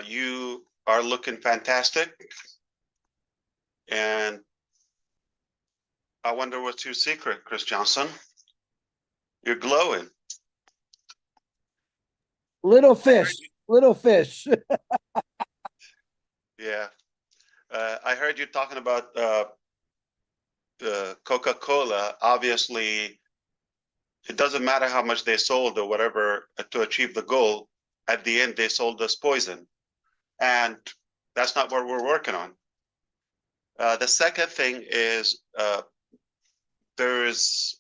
You are looking fantastic. And I wonder what's your secret, Chris Johnson? You're glowing. Little fish, little fish. Yeah. I heard you talking about Coca-Cola. Obviously, it doesn't matter how much they sold or whatever to achieve the goal. At the end, they sold us poison. And that's not what we're working on. The second thing is there's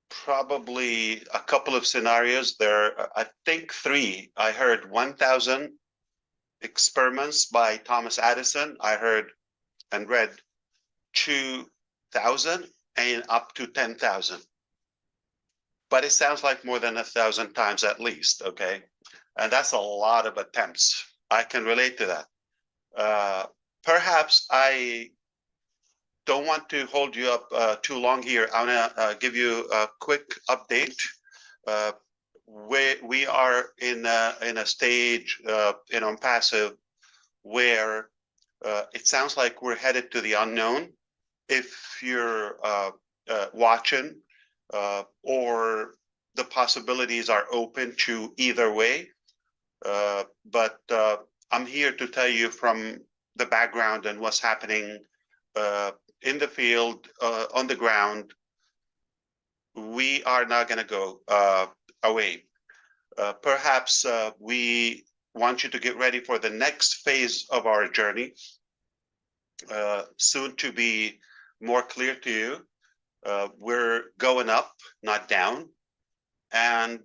probably a couple of scenarios. I think 3. I heard 1,000 experiments by Thomas Edison. I heard and read 2,000 and up to 10,000. But it sounds like more than 1,000 times at least, okay? And that's a lot of attempts. I can relate to that. Perhaps I don't want to hold you up too long here. I want to give you a quick update. We are in a stage in ONPASSIVE where it sounds like we're headed to the unknown. If you're watching, or the possibilities are open to either way. But I'm here to tell you from the background and what's happening in the field, on the ground. We are not going to go away. Perhaps we want you to get ready for the next phase of our journey, soon to be more clear to you. We're going up, not down. And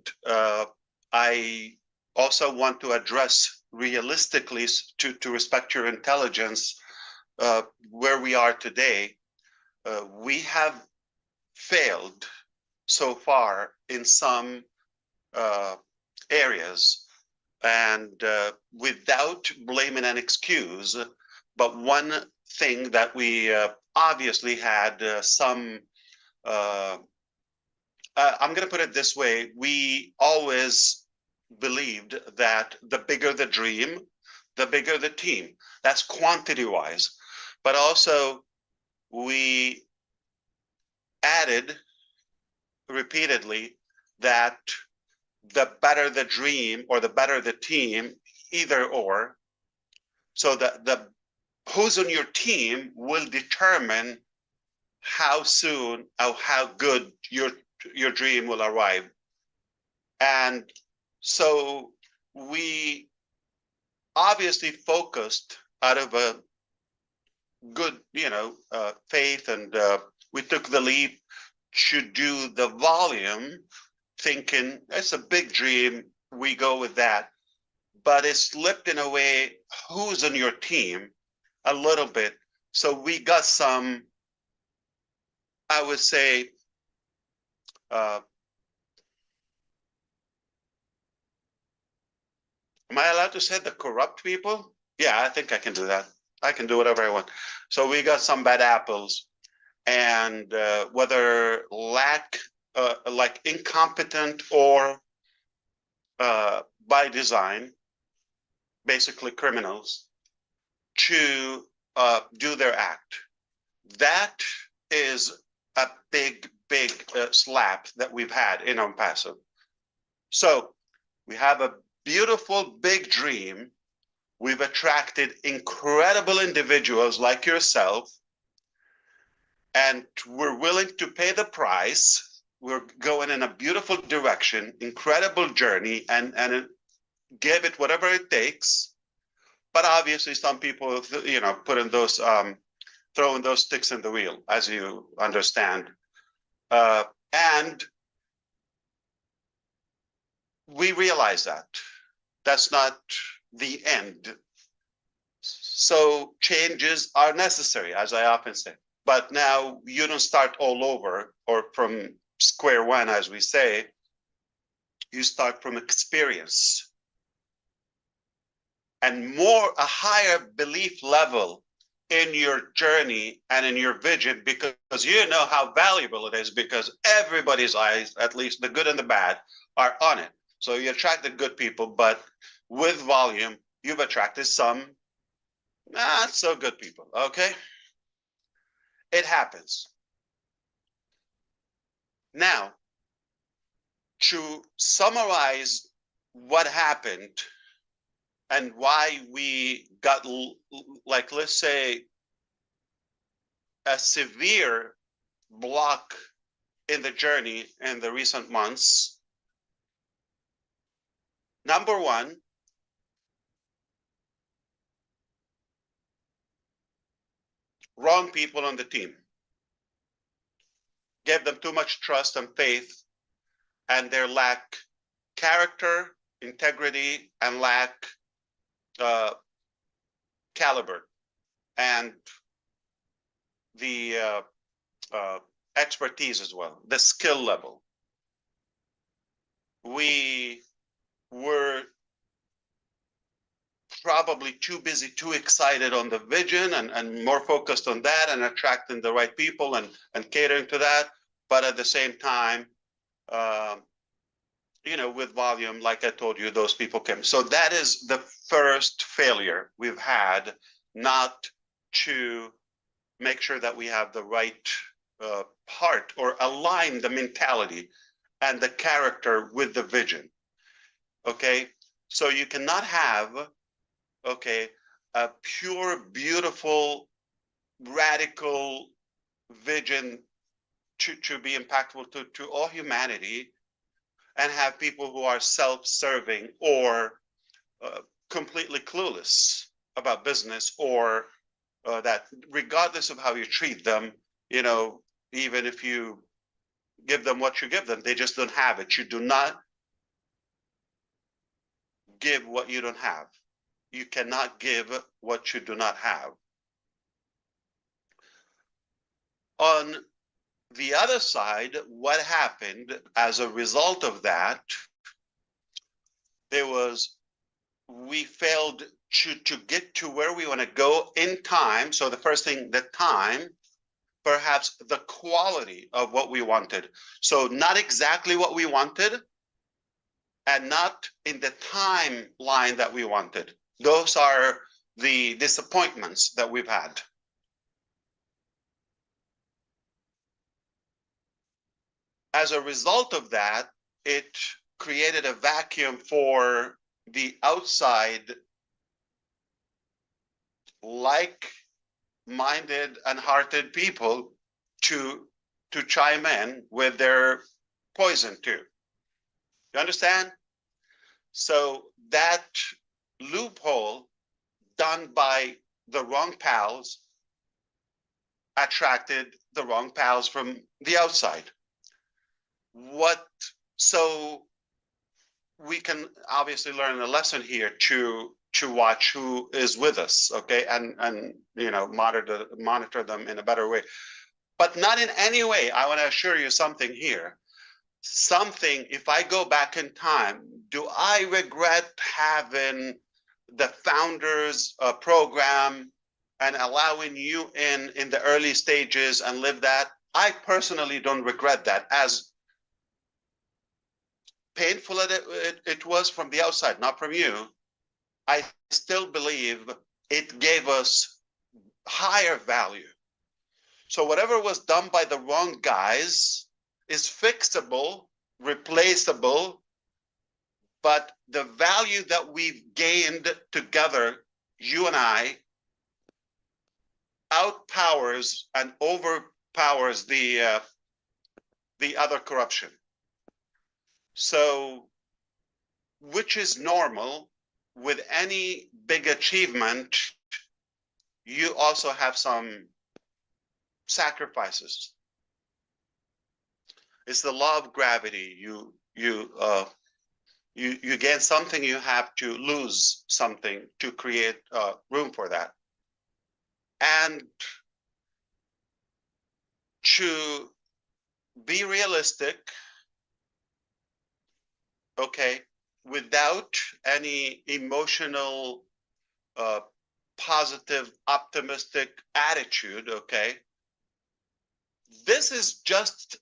I also want to address realistically, to respect your intelligence, where we are today. We have failed so far in some areas, and without blaming an excuse, but one thing that we obviously had some I'm going to put it this way. We always believed that the bigger the dream, the bigger the team. That's quantity wise. But also, we added repeatedly that the better the dream or the better the team, either or, so that the who's on your team will determine how soon or how good your dream will arrive. And so we obviously focused out of a good, faith, and we took the leap to do the volume, thinking it's a big dream, we go with that. But it slipped in a way, who's on your team, a little bit. So we got some, I would say, am I allowed to say the corrupt people? Yeah, I think I can do that. I can do whatever I want. So we got some bad apples, and whether like incompetent or by design, basically criminals, to do their act. That is a big slap that we've had in ONPASSIVE. So we have a beautiful big dream. We've attracted incredible individuals like yourself, and we're willing to pay the price. We're going in a beautiful direction, incredible journey, and give it whatever it takes. But obviously some people, putting those, throwing those sticks in the wheel, as you understand. And we realize that that's not the end. So changes are necessary, as I often say. But now you don't start all over or from square one, as we say. You start from experience and a higher belief level in your journey and in your vision, because you know how valuable it is, because everybody's eyes, at least the good and the bad, are on it. So you attract the good people, but with volume, you've attracted some not so good people, okay? It happens. Now, to summarize what happened and why we got, like, let's say, a severe block in the journey in the recent months. Number one, wrong people on the team. Gave them too much trust and faith, and their lack character, integrity, and lack caliber and the expertise as well, the skill level. We were probably too busy, too excited on the vision and more focused on that and attracting the right people and catering to that. But at the same time, you know, with volume, like I told you, those people came. So that is the first failure we've had, not to make sure that we have the right part or align the mentality and the character with the vision. Okay, so you cannot have, okay, a pure, beautiful, radical vision to be impactful to all humanity and have people who are self-serving or completely clueless about business, or that regardless of how you treat them, you know, even if you give them what you give them, they just don't have it. You do not give what you don't have. You cannot give what you do not have. On the other side, what happened as a result of that, we failed to get to where we want to go in time. So the first thing, the time, perhaps the quality of what we wanted. So not exactly what we wanted and not in the timeline that we wanted. Those are the disappointments that we've had. As a result of that, it created a vacuum for the outside, like-minded and hearted people to chime in with their poison too. You understand? So that loophole done by the wrong pals attracted the wrong pals from the outside. So we can obviously learn a lesson here to watch who is with us, okay, and you know, monitor them in a better way, but not in any way. I want to assure you something here. If I go back in time, do I regret having the founders program and allowing you in the early stages and live that? I personally don't regret that, as painful as it was from the outside, not from you. I still believe it gave us higher value. So whatever was done by the wrong guys is fixable, replaceable, but the value that we've gained together, you and I, outpowers and overpowers the other corruption. So, which is normal with any big achievement, you also have some sacrifices. It's the law of gravity. You gain something, you have to lose something to create room for that. And to be realistic, okay, without any emotional, positive, optimistic attitude, okay, this is just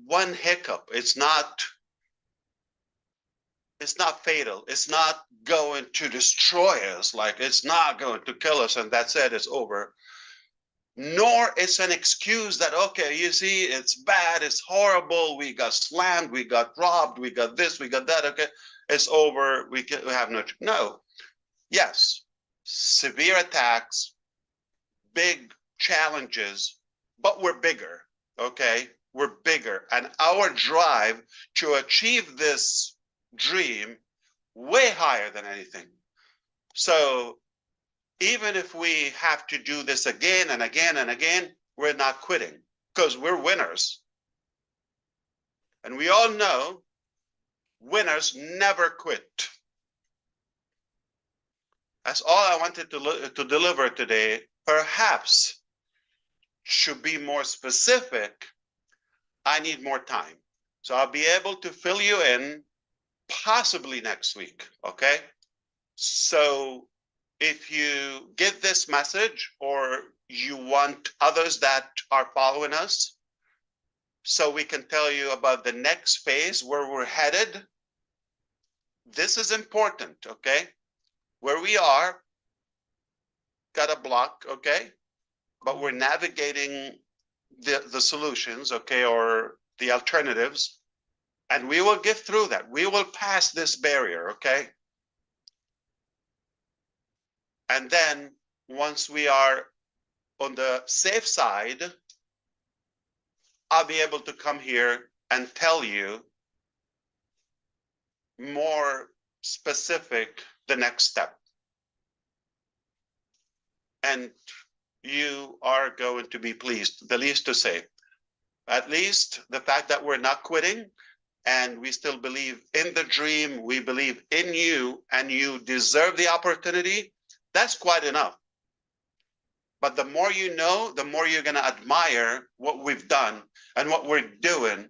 one hiccup. It's not it's not fatal. It's not going to destroy us. Like it's not going to kill us and that's it, it's over. Nor it's an excuse that, okay, you see, it's bad, it's horrible, we got slammed, we got robbed, we got this, we got that, okay, it's over, we have no. Yes, severe attacks, big challenges, but we're bigger, okay? We're bigger, and our drive to achieve this dream way higher than anything. So even if we have to do this again and again and again, we're not quitting because we're winners. And we all know winners never quit. That's all I wanted to deliver today. Perhaps to be more specific, I need more time. So I'll be able to fill you in possibly next week, okay? So if you get this message or you want others that are following us, so we can tell you about the next phase where we're headed, this is important, okay? Where we are, got a block, okay? But we're navigating the solutions, okay, or the alternatives, and we will get through that. We will pass this barrier, okay? And then once we are on the safe side, I'll be able to come here and tell you more specific the next step. And you are going to be pleased, the least to say. At least the fact that we're not quitting and we still believe in the dream, we believe in you, and you deserve the opportunity, that's quite enough. But the more you know, the more you're going to admire what we've done and what we're doing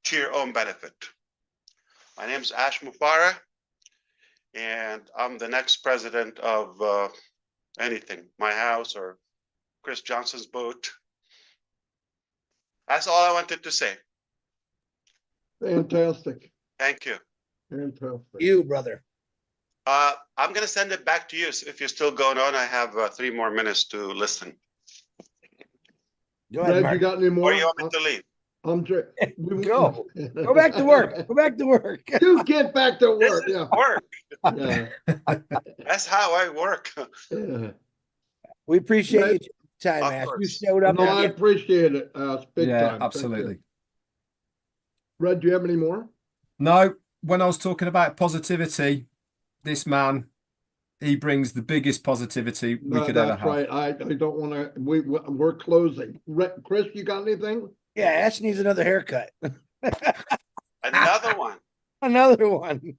to your own benefit. My name is Ash Mufareh, and I'm the next president of anything, my house or Chris Johnson's boat. That's all I wanted to say. Fantastic. Thank you. Fantastic. You, brother. I'm going to send it back to you. So if you're still going on, I have 3 more minutes to listen. Go ahead, Brad, Mark. you got any more? Or you want me to leave? Go. Go back to work. Go back to work. You get back to This work. is Yeah. work. Yeah. That's how I work. Yeah. We appreciate Right. your time, Of Ash. You course. showed up. No, I again. appreciate it. Big Yeah, time. Thank you. absolutely. Red, do you have any more? No, when I was talking about positivity, this man, he brings the biggest positivity we No, could ever that's have. right. I don't want to. We're closing. Chris, you got anything? Yeah, Ash needs another haircut. Another one. Another one.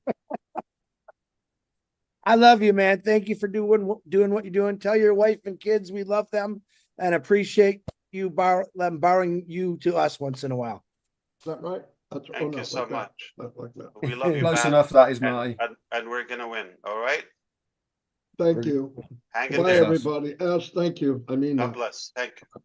I love you, man. Thank you for doing what you're doing. Tell your wife and kids we love them and appreciate you borrowing you to us once in a while. Is that right? That's Thank you so like that. much. Not like that. We love you Close back, enough, that is, Marty. and we're going to win. All right? Thank you. Hang in Bye, there. everybody. Ash, thank you. I mean God that. bless. Thank you.